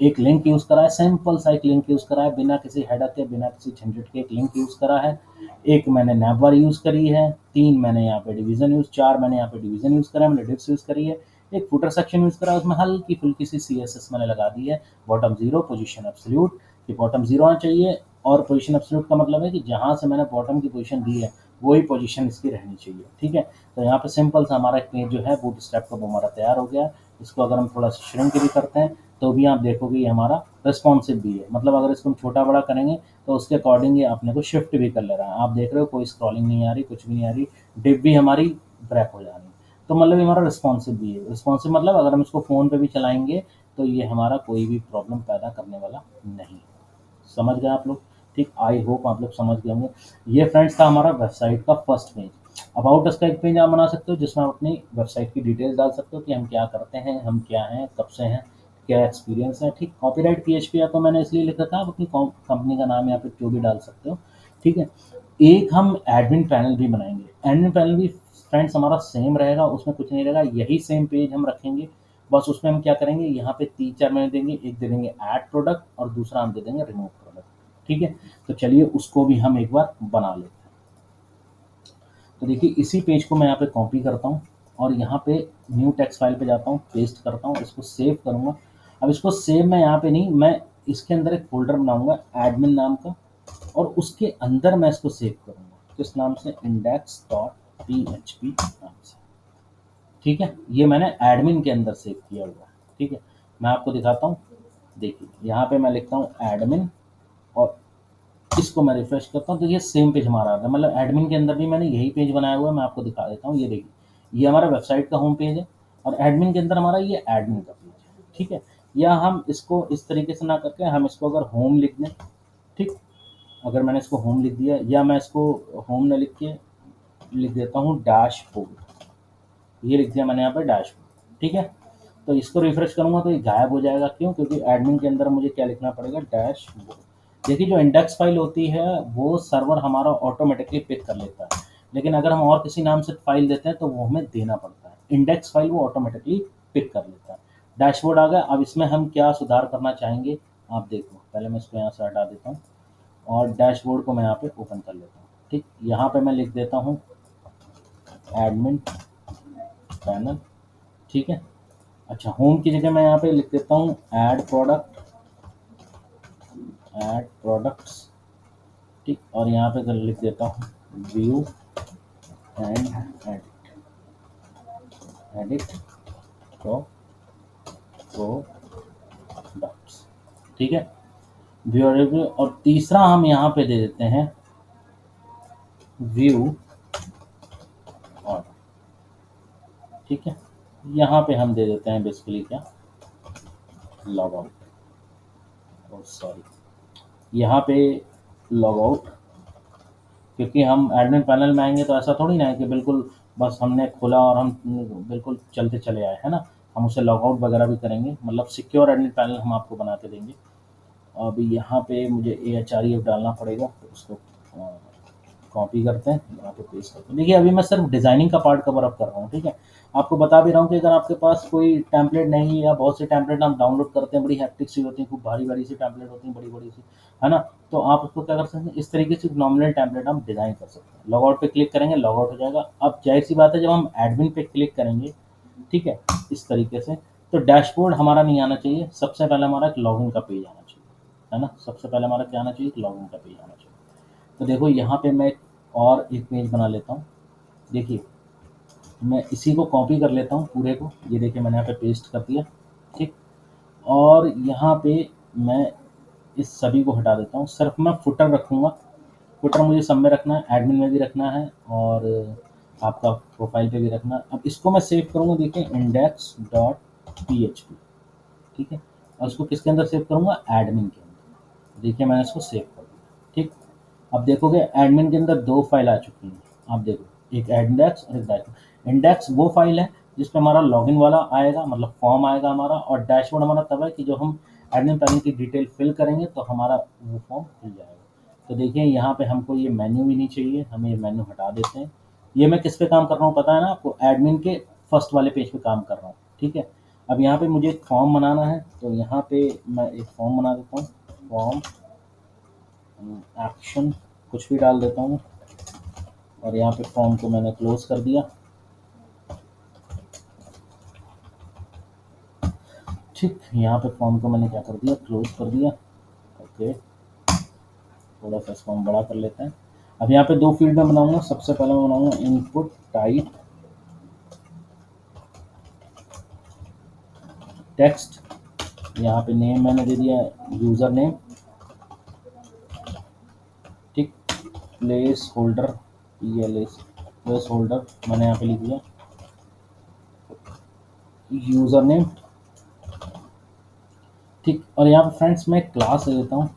Speaker 1: एक लिंक यूज़ करा है, सिंपल सा एक लिंक यूज़ करा है, बिना किसी हेडर के, बिना किसी झंझट के एक लिंक यूज़ करा है। एक मैंने नैपबार यूज़ करी है, 3 मैंने यहाँ पे डिवीज़न यूज़, 4 मैंने यहाँ पे डिवीज़न यूज़ करा है, मैंने डिव्स यूज़ करी है। एक फुटर सेक्शन यूज़ करा है, उसमें हल्की-फुल्की सी सीएसएस मैंने लगा दी है। बॉटम 0 पोजीशन एब्सोल्यूट, कि बॉटम 0 आना चाहिए, और पोजीशन एब्सोल्यूट का मतलब है कि जहाँ से मैंने बॉटम की पोजीशन दी है वही पोजीशन इसकी रहनी चाहिए। ठीक है, तो यहाँ पे सिंपल सा हमारा एक पेज जो है बूटस्ट्रैप का वो हमारा तैयार हो गया है। इसको अगर हम थोड़ा सा श्रिंक भी करते हैं तो भी आप देखोगे ये हमारा रिस्पॉन्सिव भी है, मतलब अगर इसको हम छोटा बड़ा करेंगे तो उसके अकॉर्डिंग ये अपने को शिफ्ट भी कर ले रहा है। आप देख रहे हो कोई स्क्रॉलिंग नहीं आ रही, कुछ भी नहीं आ रही, डिप भी हमारी ब्रेक हो जा रही है। तो मतलब ये हमारा रिस्पॉन्सिव भी है। रिस्पॉन्सिव मतलब अगर हम इसको फ़ोन पे भी चलाएंगे तो ये हमारा कोई भी प्रॉब्लम पैदा करने वाला नहीं। समझ गए आप लोग? ठीक, आई होप आप लोग समझ गए होंगे। ये फ्रेंड्स था हमारा वेबसाइट का फर्स्ट पेज। अबाउट अस का एक पेज आप बना सकते हो जिसमें आप अपनी वेबसाइट की डिटेल्स डाल सकते हो कि हम क्या करते हैं, हम क्या हैं, कब से हैं, क्या एक्सपीरियंस है। ठीक, कॉपीराइट पीएचपी या तो मैंने इसलिए लिखा था, आप अपनी कंपनी का नाम यहाँ पे जो भी डाल सकते हो। ठीक है, एक हम एडमिन पैनल भी बनाएंगे। एडमिन पैनल भी फ्रेंड्स हमारा सेम रहेगा, उसमें कुछ नहीं रहेगा, यही सेम पेज हम रखेंगे। बस उसमें हम क्या करेंगे, यहाँ पे 3-4 मैंने देंगे, एक दे देंगे ऐड प्रोडक्ट और दूसरा हम दे देंगे रिमूव प्रोडक्ट। ठीक है, तो चलिए उसको भी हम एक बार बना लेते हैं। तो देखिए इसी पेज को मैं यहाँ पे कॉपी करता हूँ और यहाँ पे न्यू टेक्स्ट फाइल पे जाता हूँ, पेस्ट करता हूँ, इसको सेव करूँगा। अब इसको सेव मैं यहाँ पे नहीं, मैं इसके अंदर एक फोल्डर बनाऊंगा एडमिन नाम का, और उसके अंदर मैं इसको सेव करूँगा किस नाम से, index.php नाम से। ठीक है, ये मैंने एडमिन के अंदर सेव किया हुआ है। ठीक है, मैं आपको दिखाता हूँ। देखिए यहाँ पे मैं लिखता हूँ एडमिन और इसको मैं रिफ्रेश करता हूँ तो ये सेम पेज हमारा आ गया। मतलब एडमिन के अंदर भी मैंने यही पेज बनाया हुआ है, मैं आपको दिखा देता हूँ। ये देखिए ये हमारा वेबसाइट का होम पेज है और एडमिन के अंदर हमारा ये एडमिन का पेज है। ठीक है, या हम इसको इस तरीके से ना करके हम इसको अगर होम लिख दें, ठीक, अगर मैंने इसको होम लिख दिया, या मैं इसको होम न लिख के लिख देता हूँ डैशबोर्ड, ये लिख दिया मैंने यहाँ पे डैशबोर्ड। ठीक है, तो इसको रिफ्रेश करूँगा तो ये गायब हो जाएगा। क्यों? क्योंकि एडमिन के अंदर मुझे क्या लिखना पड़ेगा, डैशबोर्ड। देखिए जो इंडेक्स फाइल होती है वो सर्वर हमारा ऑटोमेटिकली पिक कर लेता है, लेकिन अगर हम और किसी नाम से फाइल देते हैं तो वो हमें देना पड़ता है। इंडेक्स फाइल वो ऑटोमेटिकली पिक कर लेता है। डैशबोर्ड आ गया। अब इसमें हम क्या सुधार करना चाहेंगे, आप देखो, पहले मैं इसको यहाँ से हटा देता हूँ और डैशबोर्ड को मैं यहाँ पे ओपन कर लेता हूँ। ठीक, यहाँ पे मैं लिख देता हूँ एडमिन पैनल। ठीक है, अच्छा होम की जगह मैं यहाँ पे लिख देता हूँ ऐड प्रोडक्ट्स। ठीक, और यहाँ पे अगर लिख देता हूँ व्यू एंड एडिट प्रोडक्ट्स। ठीक है, व्यू रिव्यू, और तीसरा हम यहाँ पे दे देते हैं व्यू और। ठीक है, यहाँ पे हम दे देते हैं बेसिकली क्या, लॉग आउट, और सॉरी यहाँ पे लॉग आउट। क्योंकि हम एडमिन पैनल में आएंगे तो ऐसा थोड़ी ना है कि बिल्कुल बस हमने खोला और हम बिल्कुल चलते चले आए, है ना। हम उसे लॉग आउट वगैरह भी करेंगे, मतलब सिक्योर एडमिन पैनल हम आपको बना के देंगे। अभी यहाँ पे मुझे AHREF डालना पड़ेगा, तो उसको कॉपी करते हैं, यहाँ पे पेस्ट करते हैं। देखिए अभी मैं सिर्फ डिज़ाइनिंग का पार्ट कवर अप कर रहा हूँ, ठीक है। आपको बता भी रहा हूँ कि अगर आपके पास कोई टेम्पलेट नहीं है, या बहुत से टेम्पलेट हम डाउनलोड करते हैं, बड़ी हैप्टिक सी होती हैं, खूब भारी भारी सी टेम्पलेट होती हैं, बड़ी बड़ी सी, है ना, तो आप उसको क्या कर सकते हैं, इस तरीके से नॉमिनल टेम्पलेट हम डिज़ाइन कर सकते हैं। लॉग आउट पे क्लिक करेंगे, लॉग आउट हो जाएगा। अब जाहिर सी बात है, जब हम एडमिन पे क्लिक करेंगे, ठीक है, इस तरीके से, तो डैशबोर्ड हमारा नहीं आना चाहिए। सबसे पहले हमारा एक लॉगिन का पेज आना चाहिए, है ना। सबसे पहले हमारा क्या आना चाहिए, लॉगिन का पेज आना चाहिए। तो देखो यहाँ पे मैं और एक पेज बना लेता हूँ। देखिए मैं इसी को कॉपी कर लेता हूँ पूरे को, ये देखिए मैंने यहाँ पे पेस्ट कर दिया, ठीक। और यहाँ पे मैं इस सभी को हटा देता हूँ, सिर्फ मैं फुटर रखूँगा। फुटर मुझे सब में रखना है, एडमिन में भी रखना है, और आपका प्रोफाइल पे भी रखना है। अब इसको मैं सेव करूँगा, देखिए index.php, ठीक है। और इसको किसके अंदर सेव करूँगा, एडमिन के अंदर। देखिए मैंने इसको सेव कर दिया, ठीक। अब देखोगे एडमिन के अंदर दो फाइल आ चुकी हैं। आप देखो, एक इंडेक्स और एक डैशबोर्ड। इंडेक्स वो फाइल है जिसपे हमारा लॉगिन वाला आएगा, मतलब फॉर्म आएगा हमारा, और डैशबोर्ड हमारा तब है कि जो हम एडमिन पैनल की डिटेल फिल करेंगे तो हमारा वो फॉर्म खुल जाएगा। तो देखिए यहाँ पे हमको ये मेन्यू भी नहीं चाहिए, हम ये मेन्यू हटा देते हैं। ये मैं किस पे काम कर रहा हूँ पता है ना आपको, एडमिन के फर्स्ट वाले पेज पे काम कर रहा हूँ, ठीक है। अब यहाँ पे मुझे एक फॉर्म बनाना है, तो यहाँ पे मैं एक फॉर्म बना देता हूँ। फॉर्म एक्शन कुछ भी डाल देता हूँ, और यहाँ पे फॉर्म को मैंने क्लोज कर दिया, ठीक। यहाँ पे फॉर्म को मैंने क्या कर दिया, क्लोज कर दिया, ओके। थोड़ा सा इसको हम बड़ा कर लेते हैं। अब यहाँ पे दो फील्ड में बनाऊंगा। सबसे पहले मैं बनाऊंगा इनपुट टाइप टेक्स्ट। यहाँ पे नेम मैंने दे दिया यूज़र नेम, ठीक। Place holder, PLS place holder मैंने यहाँ पे लिख दिया यूज़र नेम, ठीक। और यहाँ पे फ्रेंड्स मैं क्लास ले लेता हूँ,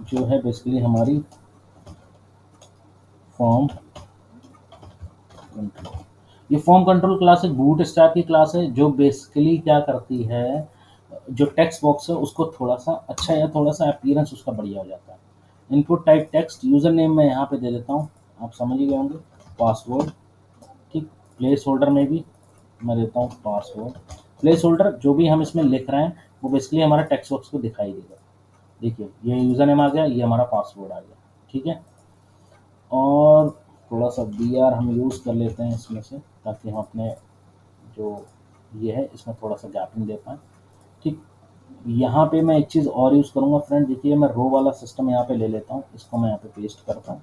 Speaker 1: जो है बेसिकली हमारी फॉर्म कंट्रोल। ये फॉर्म कंट्रोल क्लास एक बूट स्टार की क्लास है, जो बेसिकली क्या करती है, जो टेक्स्ट बॉक्स है उसको थोड़ा सा अच्छा, या थोड़ा सा अपीयरेंस उसका बढ़िया हो जाता है। Input type text, user name मैं यहाँ पे दे देता हूँ, आप समझ ही गए होंगे, पासवर्ड, ठीक। प्लेस होल्डर में भी मैं देता हूँ पासवर्ड। प्लेस होल्डर जो भी हम इसमें लिख रहे हैं वो बेसिकली हमारा टेक्स्ट बॉक्स को दिखाई देगा। देखिए ये यूज़र नेम आ गया, ये हमारा पासवर्ड आ गया, ठीक है। और थोड़ा सा BR हम यूज़ कर लेते हैं इसमें से, ताकि हम अपने जो ये है इसमें थोड़ा सा गैपिंग दे पाएँ, ठीक। यहाँ पे मैं एक चीज़ और यूज़ करूँगा फ्रेंड, देखिए मैं रो वाला सिस्टम यहाँ पे ले लेता हूँ, इसको मैं यहाँ पे पेस्ट करता हूँ,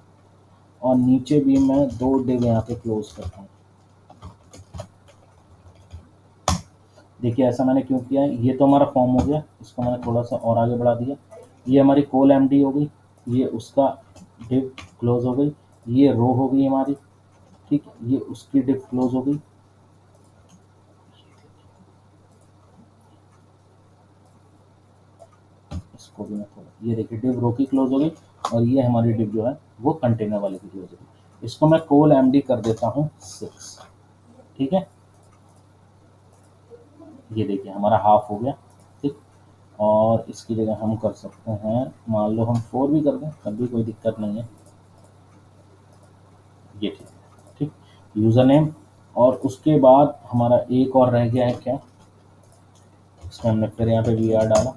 Speaker 1: और नीचे भी मैं दो डिव यहाँ पे क्लोज करता हूँ। देखिए ऐसा मैंने क्यों किया है, ये तो हमारा फॉर्म हो गया, इसको मैंने थोड़ा सा और आगे बढ़ा दिया। ये हमारी कोल MD हो गई, ये उसका डिव क्लोज हो गई, ये रो हो गई हमारी, ठीक। ये उसकी डिव क्लोज हो गई, इसको भी मैं थोड़ा, ये देखिए डिव रो की क्लोज हो गई, और ये हमारी डिव जो है वो कंटेनर वाले की क्लोज हो गई। इसको मैं कोल MD कर देता हूँ 6, ठीक है। ये देखिए हमारा हाफ हो गया, ठीक। और इसकी जगह हम कर सकते हैं, मान लो हम 4 भी कर दें तब भी कोई दिक्कत नहीं है, ये ठीक है, ठीक। यूज़र नेम, और उसके बाद हमारा एक और रह गया है क्या, इसमें हमने फिर यहाँ पे VR डाला,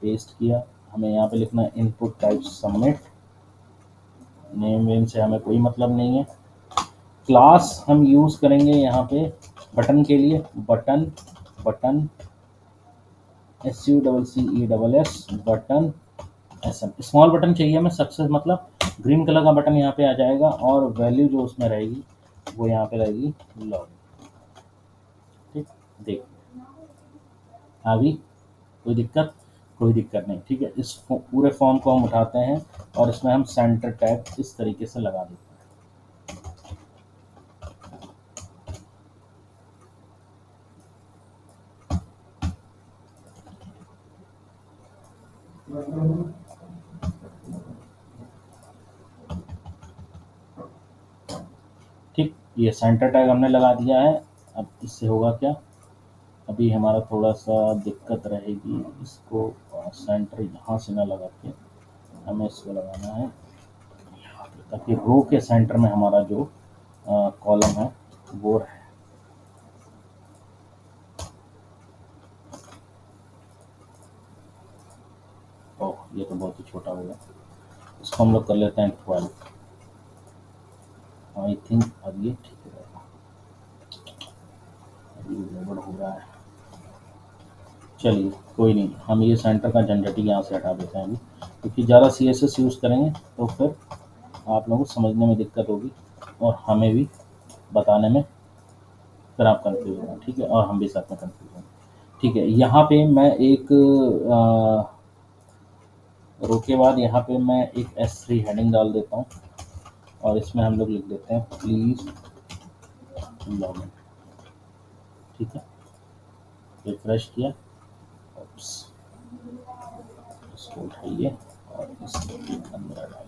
Speaker 1: पेस्ट किया। हमें यहाँ पे लिखना है इनपुट टाइप सबमिट। नेम वेम से हमें कोई मतलब नहीं है। क्लास हम यूज़ करेंगे यहाँ पे बटन के लिए, button, button SUCCESS button SM, small button चाहिए हमें, सक्सेस मतलब ग्रीन कलर का बटन यहाँ पे आ जाएगा, और वैल्यू जो उसमें रहेगी वो यहाँ पे रहेगी लॉग, ठीक। देख अभी कोई दिक्कत, कोई दिक्कत नहीं, ठीक है। इस पूरे फॉर्म को हम उठाते हैं, और इसमें हम सेंटर टैग इस तरीके से लगा देते हैं। ठीक, ये सेंटर टैग हमने लगा दिया है। अब इससे होगा क्या, अभी हमारा थोड़ा सा दिक्कत रहेगी, इसको सेंटर यहाँ से ना लगा के हमें इसको लगाना है यहाँ पे, ताकि रो के सेंटर में हमारा जो कॉलम है वो रहे। ओह, ये तो बहुत ही छोटा हो गया, इसको हम लोग कर लेते हैं 12। आई थिंक अब ये ठीक रहेगा, अभी गड़बड़ हो रहा है। चलिए कोई नहीं, हम ये सेंटर का जनरेटिंग यहाँ से हटा देते हैं अभी, क्योंकि ज़्यादा CSS यूज़ करेंगे तो फिर आप लोगों को समझने में दिक्कत होगी और हमें भी बताने में फिर आप कंफ्यूज होंगे, ठीक है, और हम भी साथ में कंफ्यूज होंगे। ठीक है, यहाँ पे मैं एक रो के बाद यहाँ पे मैं एक S3 हेडिंग डाल देता हूँ और इसमें हम लोग लिख देते हैं प्लीज़ लॉग इन। ठीक है, रिफ्रेश किया, ओप्स, इसको उठाइए और इसके अंदर डालिए।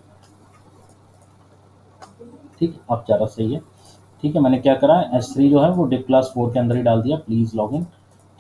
Speaker 1: ठीक है, अब ज़्यादा सही है। ठीक है, मैंने क्या करा, S3 जो है वो div क्लास 4 के अंदर ही डाल दिया, प्लीज़ लॉगिन।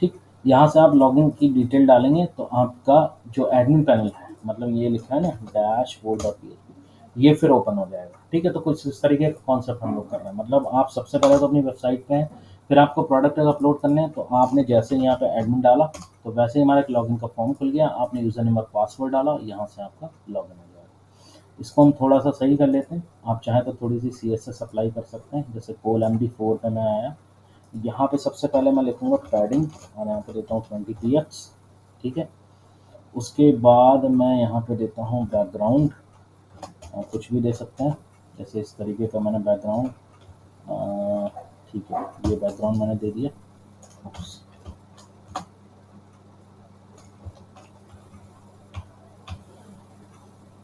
Speaker 1: ठीक, यहाँ से आप लॉगिन की डिटेल डालेंगे तो आपका जो एडमिन पैनल है, मतलब ये लिखा है ना dashboard.php, ये फिर ओपन हो जाएगा। ठीक है, तो कुछ इस तरीके का कॉन्सेप्ट हम लोग कर रहे हैं, मतलब आप सबसे पहले तो अपनी वेबसाइट पे हैं, फिर आपको प्रोडक्ट अपलोड करने हैं, तो आपने जैसे यहाँ पे एडमिन डाला तो वैसे ही हमारा एक लॉगिन का फॉर्म खुल गया, आपने यूज़र नेम और पासवर्ड डाला, यहाँ से आपका लॉगिन हो जाएगा। इसको हम थोड़ा सा सही कर लेते हैं, आप चाहें तो थोड़ी सी CSS अप्लाई कर सकते हैं, जैसे कोल MD4 पे मैं आया, यहाँ पे सबसे पहले मैं लिखूँगा पैडिंग और यहाँ पे देता हूँ 20px। ठीक है, उसके बाद मैं यहाँ पे देता हूँ बैकग्राउंड, कुछ भी दे सकते हैं, जैसे इस तरीके का मैंने बैकग्राउंड, ठीक है, ये बैकग्राउंड मैंने दे दिया।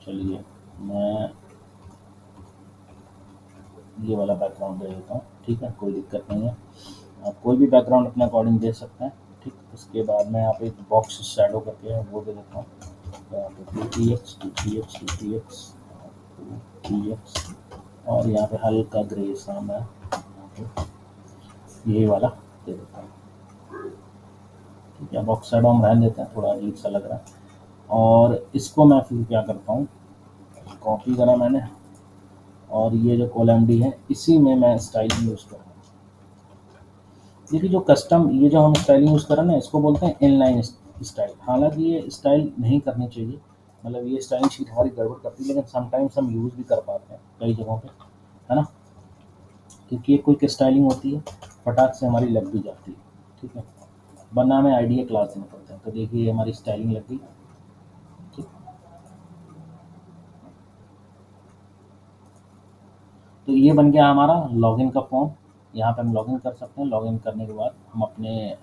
Speaker 1: चलिए मैं ये वाला बैकग्राउंड दे देता हूँ, ठीक है, कोई दिक्कत नहीं है, आप कोई भी बैकग्राउंड अपने अकॉर्डिंग दे सकते हैं। ठीक, उसके बाद मैं यहाँ पे एक बॉक्स शैडो करके है वो दे देता हूँ, तो यहाँ पे 2px 2px 2px 2px और यहाँ पे हल्का ग्रे सा मैं यहाँ पे यही वाला दे देता हूँ। ठीक है, बॉक्स शैडो हम रहने देते हैं, थोड़ा अजीब सा लग रहा है, और इसको मैं फिर क्या करता हूँ, कॉपी करा मैंने और ये जो कोलम डी है इसी में मैं स्टाइलिंग यूज़ कर रहा हूँ। देखिए जो कस्टम ये जो हम स्टाइलिंग यूज़ कर रहे हैं ना, इसको बोलते हैं इनलाइन स्टाइल। हालांकि ये स्टाइल नहीं करनी चाहिए, मतलब ये स्टाइलिंग शीट हमारी गड़बड़ करती है, लेकिन समटाइम्स हम यूज़ भी कर पाते हैं कई जगहों पे, है ना, क्योंकि ये क्विक स्टाइलिंग होती है, फटाक से हमारी लग भी जाती है। ठीक है, वरना हमें आइडिया क्लास देना पड़ता है। तो देखिए ये हमारी स्टाइलिंग लग गई। ठीक, तो ये बन गया हमारा लॉगिन का फॉर्म, यहाँ पे हम लॉगिन कर सकते हैं। लॉगिन करने के बाद हम अपने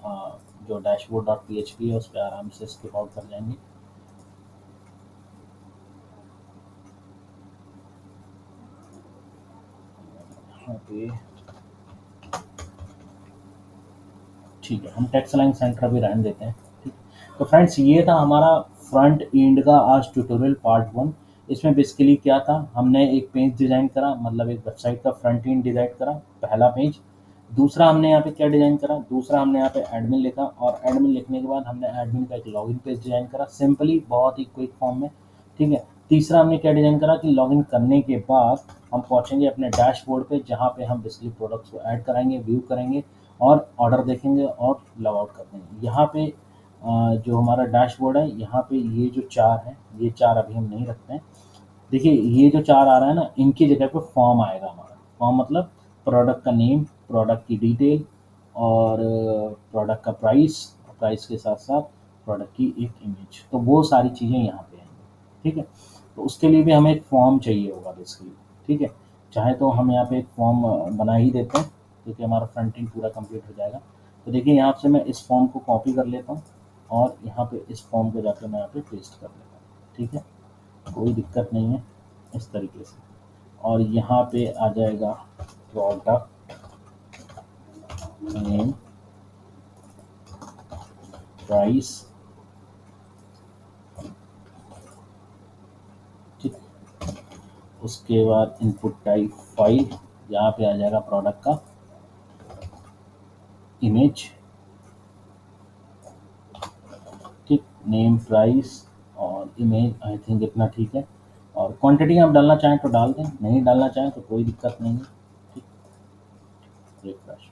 Speaker 1: जो डैशबोर्ड डॉट PHP है उस पर आराम से स्किप आउट कर जाएंगे। यहाँ पे ठीक है, हम टेक्स्ट लाइन सेंटर भी रहने देते हैं। ठीक, तो फ्रेंड्स ये था हमारा फ्रंट एंड का आज ट्यूटोरियल पार्ट 1। इसमें बेसिकली क्या था, हमने एक पेज डिज़ाइन करा, मतलब एक वेबसाइट का फ्रंट एंड डिज़ाइन करा, पहला पेज। दूसरा हमने यहाँ पे क्या डिज़ाइन करा, दूसरा हमने यहाँ पे एडमिन लिखा, और एडमिन लिखने के बाद हमने एडमिन का एक लॉगिन पेज डिज़ाइन करा, सिंपली बहुत ही क्विक फॉर्म में। ठीक है, तीसरा हमने क्या डिज़ाइन करा कि लॉगिन करने के बाद हम पहुँचेंगे अपने डैशबोर्ड पे, जहाँ पे हम बेसिकली प्रोडक्ट्स को ऐड कराएंगे, व्यू करेंगे और ऑर्डर देखेंगे और लॉग आउट कर देंगे। यहाँ पे जो हमारा डैशबोर्ड है, यहाँ पे ये जो चार हैं, ये चार अभी हम नहीं रखते हैं। देखिए ये जो चार आ रहा है ना, इनकी जगह पे फॉर्म आएगा हमारा। फॉर्म मतलब प्रोडक्ट का नेम, प्रोडक्ट की डिटेल और प्रोडक्ट का प्राइस, प्राइस के साथ साथ प्रोडक्ट की एक इमेज, तो वो सारी चीज़ें यहाँ पे आएंगी। ठीक है, तो उसके लिए भी हमें एक फॉर्म चाहिए होगा बेसिकली। ठीक है, चाहे तो हम यहाँ पे एक फॉर्म बना ही देते हैं, क्योंकि हमारा फ्रंट एंड पूरा कंप्लीट हो जाएगा। तो देखिए यहाँ से मैं इस फॉर्म को कॉपी कर लेता हूँ और यहाँ पे इस फॉर्म को जाकर मैं यहाँ पे पेस्ट कर लेता हूँ। ठीक है, कोई दिक्कत नहीं है, इस तरीके से। और यहाँ पे आ जाएगा प्रोडक्ट नेम, प्राइस। ठीक, उसके बाद इनपुट टाइप फाइल, यहाँ पे आ जाएगा प्रोडक्ट का इमेज। नेम, प्राइस और इमेज, आई थिंक इतना ठीक है। और क्वांटिटी आप डालना चाहें तो डाल दें, नहीं डालना चाहें तो कोई दिक्कत नहीं है। ठीक, रिफ्रेश।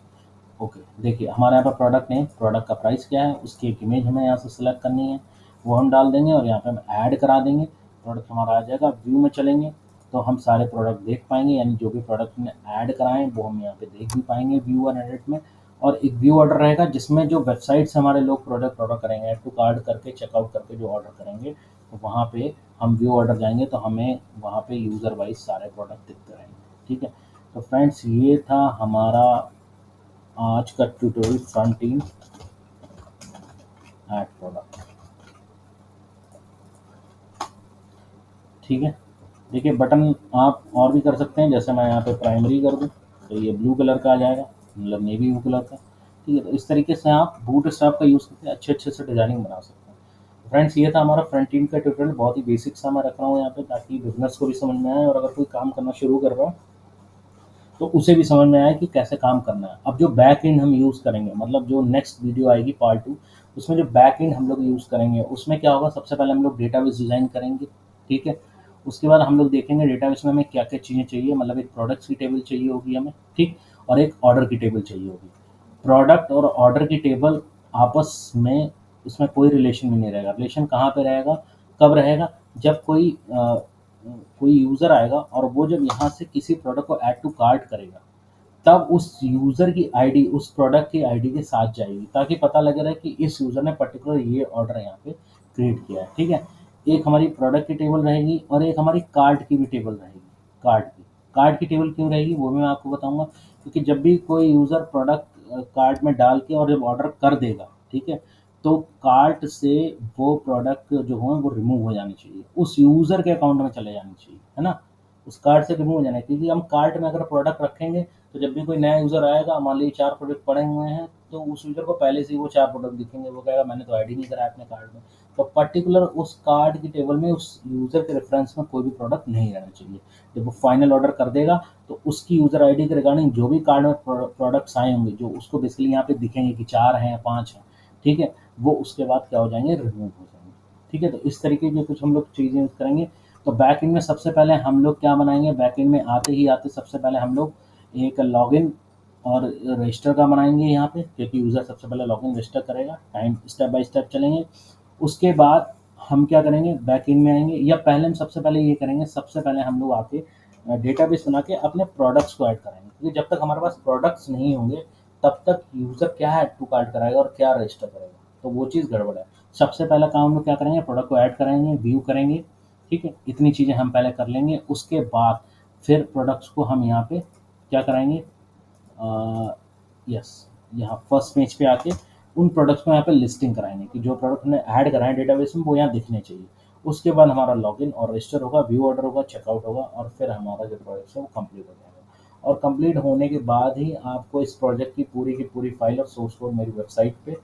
Speaker 1: ओके, देखिए हमारे यहाँ पर प्रोडक्ट नेम, प्रोडक्ट का प्राइस क्या है, उसकी एक इमेज हमें यहाँ से सिलेक्ट करनी है, वो हम डाल देंगे और यहाँ पे हम ऐड करा देंगे। प्रोडक्ट हमारा आ जाएगा। व्यू में चलेंगे तो हम सारे प्रोडक्ट देख पाएंगे, यानी जो भी प्रोडक्ट हमने ऐड कराएं वो हम यहाँ पे देख भी पाएंगे व्यू और एडिट में। और एक व्यू ऑर्डर रहेगा जिसमें जो वेबसाइट से हमारे लोग प्रोडक्ट ऑर्डर करेंगे, ऐड टू कार्ट करके चेकआउट करके जो ऑर्डर करेंगे, तो वहाँ पे हम व्यू ऑर्डर जाएंगे तो हमें वहाँ पे यूज़र वाइज सारे प्रोडक्ट दिखते रहेंगे। ठीक है, तो फ्रेंड्स ये था हमारा आज का tutorial front end add product. ठीक है, देखिए बटन आप और भी कर सकते हैं, जैसे मैं यहाँ पे प्राइमरी कर दूँ तो ये ब्लू कलर का आ जाएगा, मतलब नेवी ब्लू कलर का। ठीक है, तो इस तरीके से आप बूट स्ट्रैप का यूज़ करके अच्छे अच्छे से डिजाइनिंग बना सकते हैं। फ्रेंड्स ये था हमारा फ्रंट एंड का ट्यूटोरियल, बहुत ही बेसिक सा मैं रख रहा हूँ यहाँ पे ताकि बिजनेस को भी समझ में आए और अगर कोई काम करना शुरू कर रहा है तो उसे भी समझ में आए कि कैसे काम करना है। अब जो बैक एंड हम यूज़ करेंगे, मतलब जो नेक्स्ट वीडियो आएगी पार्ट 2, उसमें जो बैक एंड हम लोग यूज़ करेंगे उसमें क्या होगा, सबसे पहले हम लोग डेटाबेस डिज़ाइन करेंगे। ठीक है, उसके बाद हम लोग देखेंगे डेटाबेस में हमें क्या क्या चीज़ें चाहिए, मतलब एक प्रोडक्ट्स की टेबल चाहिए होगी हमें, ठीक, और एक ऑर्डर की टेबल चाहिए होगी। प्रोडक्ट और ऑर्डर की टेबल आपस में, इसमें कोई रिलेशन भी नहीं रहेगा। रिलेशन कहाँ पे रहेगा, कब रहेगा, जब कोई यूज़र आएगा और वो जब यहाँ से किसी प्रोडक्ट को ऐड टू कार्ट करेगा, तब उस यूज़र की आईडी उस प्रोडक्ट की आईडी के साथ जाएगी ताकि पता लगे रहे कि इस यूज़र ने पर्टिकुलर ये ऑर्डर यहाँ पे क्रिएट किया है। ठीक है, एक हमारी प्रोडक्ट की टेबल रहेगी और एक हमारी कार्ट की भी टेबल रहेगी। कार्ट की टेबल क्यों रहेगी वो भी मैं आपको बताऊंगा, क्योंकि जब भी कोई यूज़र प्रोडक्ट कार्ट में डाल के और जब ऑर्डर कर देगा, ठीक है, तो कार्ट से वो प्रोडक्ट जो हो वो रिमूव हो जानी चाहिए, उस यूज़र के अकाउंट में चले जानी चाहिए, है ना, उस कार्ट से रिमूव हो जाना है। क्योंकि हम कार्ट में अगर प्रोडक्ट रखेंगे तो जब भी कोई नया यूज़र आएगा, मान लीजिए 4 प्रोडक्ट पड़े हुए हैं, तो उस यूज़र को पहले से ही वो 4 प्रोडक्ट दिखेंगे, वो कहेगा मैंने तो ऐड ही नहीं कराया अपने कार्ड में। तो पर्टिकुलर उस कार्ड की टेबल में उस यूज़र के रेफरेंस में कोई भी प्रोडक्ट नहीं रहना चाहिए। जब वो फाइनल ऑर्डर कर देगा तो उसकी यूज़र आईडी के रिगार्डिंग जो भी कार्ड में प्रोडक्ट्स आए होंगे, जो उसको बेसिकली यहाँ पे दिखेंगे कि 4 हैं या 5 हैं, ठीक है, वो उसके बाद क्या हो जाएंगे, रिमूव हो जाएंगे। ठीक है, तो इस तरीके की कुछ हम लोग चीज़ें यूज़ करेंगे। तो बैक एंड में सबसे पहले हम लोग क्या बनाएंगे, बैक एंड में आते ही आते सबसे पहले हम लोग एक लॉगिन और रजिस्टर का बनाएंगे यहाँ पे, क्योंकि यूज़र सबसे पहले लॉगिन रजिस्टर करेगा। टाइम स्टेप बाय स्टेप चलेंगे। उसके बाद हम क्या करेंगे, बैक एंड में आएंगे, या पहले हम सबसे पहले ये करेंगे, सबसे पहले हम लोग आके डेटाबेस बना के अपने प्रोडक्ट्स को ऐड कराएंगे, क्योंकि जब तक हमारे पास प्रोडक्ट्स नहीं होंगे तब तक यूज़र क्या ऐड टू कार्ट कराएगा और क्या रजिस्टर करेगा, तो वो चीज़ गड़बड़ है। सबसे पहला काम हम लोग क्या करेंगे, प्रोडक्ट को ऐड कराएंगे, व्यू करेंगे। ठीक है, इतनी चीज़ें हम पहले कर लेंगे। उसके बाद फिर प्रोडक्ट्स को हम यहाँ पे क्या कराएंगे, यस, यहाँ फर्स्ट पेज पे आके उन प्रोडक्ट्स को यहाँ पे लिस्टिंग कराएंगे कि जो प्रोडक्ट हमने ऐड कराए डेटाबेस में वो यहाँ दिखने चाहिए। उसके बाद हमारा लॉगिन और रजिस्टर होगा, व्यू ऑर्डर होगा, चेकआउट होगा, और फिर हमारा जो प्रोडक्ट है वो कंप्लीट हो जाएगा। और कंप्लीट होने के बाद ही आपको इस प्रोजेक्ट की पूरी फाइल और सोर्स कोड मेरी वेबसाइट पे,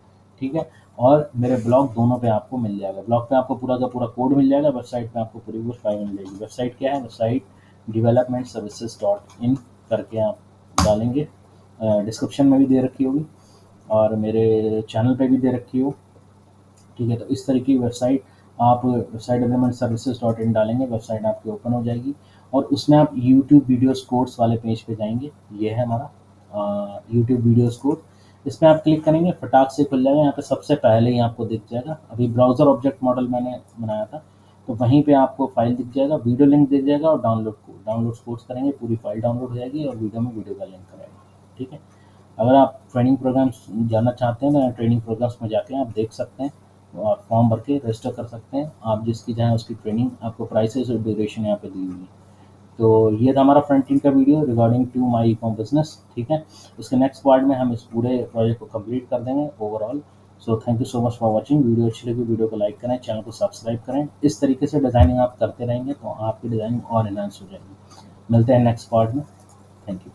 Speaker 1: ठीक है, और मेरे ब्लॉग दोनों पे आपको मिल जाएगा। ब्लॉग पे आपको पूरा का पूरा कोड मिल जाएगा, वेबसाइट पे आपको पूरी वो फाइल मिल जाएगी। वेबसाइट क्या है, वेबसाइट developmentservices.in करके आप डालेंगे, डिस्क्रिप्शन में भी दे रखी होगी और मेरे चैनल पे भी दे रखी हो। ठीक है, तो इस तरह की वेबसाइट, आप website development services dot in डालेंगे, वेबसाइट आपकी ओपन हो जाएगी और उसमें आप यूट्यूब वीडियोस कोर्स वाले पेज पे जाएंगे। ये है हमारा यूट्यूब वीडियोस कोर्स। इसमें आप क्लिक करेंगे, फटाक से खुल जाएगा। यहाँ पे सबसे पहले ही आपको दिख जाएगा, अभी ब्राउज़र ऑब्जेक्ट मॉडल मैंने बनाया था, तो वहीं पे आपको फाइल दिख जाएगा, वीडियो लिंक दिख जाएगा और डाउनलोड कोर्स करेंगे, पूरी फाइल डाउनलोड हो जाएगी और वीडियो में वीडियो का लिंक करेंगे। ठीक है, अगर आप ट्रेनिंग प्रोग्राम्स जानना चाहते हैं तो ट्रेनिंग प्रोग्राम्स में जाके आप देख सकते हैं और फॉर्म भर के रजिस्टर कर सकते हैं। आप जिसकी चाहें उसकी ट्रेनिंग, आपको प्राइसेस और ड्यूरेशन यहाँ पे दी हुई है। तो ये था हमारा फ्रंट एंड का video regarding to my ecom business. ठीक है, उसके नेक्स्ट पार्ट में हम इस पूरे प्रोजेक्ट को कंप्लीट कर देंगे overall. So thank you so much for watching. Video अच्छी लगी वीडियो को लाइक करें, चैनल को सब्सक्राइब करें। इस तरीके से डिज़ाइनिंग आप करते रहेंगे तो आपकी डिज़ाइनिंग और एनहांस हो जाएगी। मिलते हैं नेक्स्ट पार्ट में। Thank you.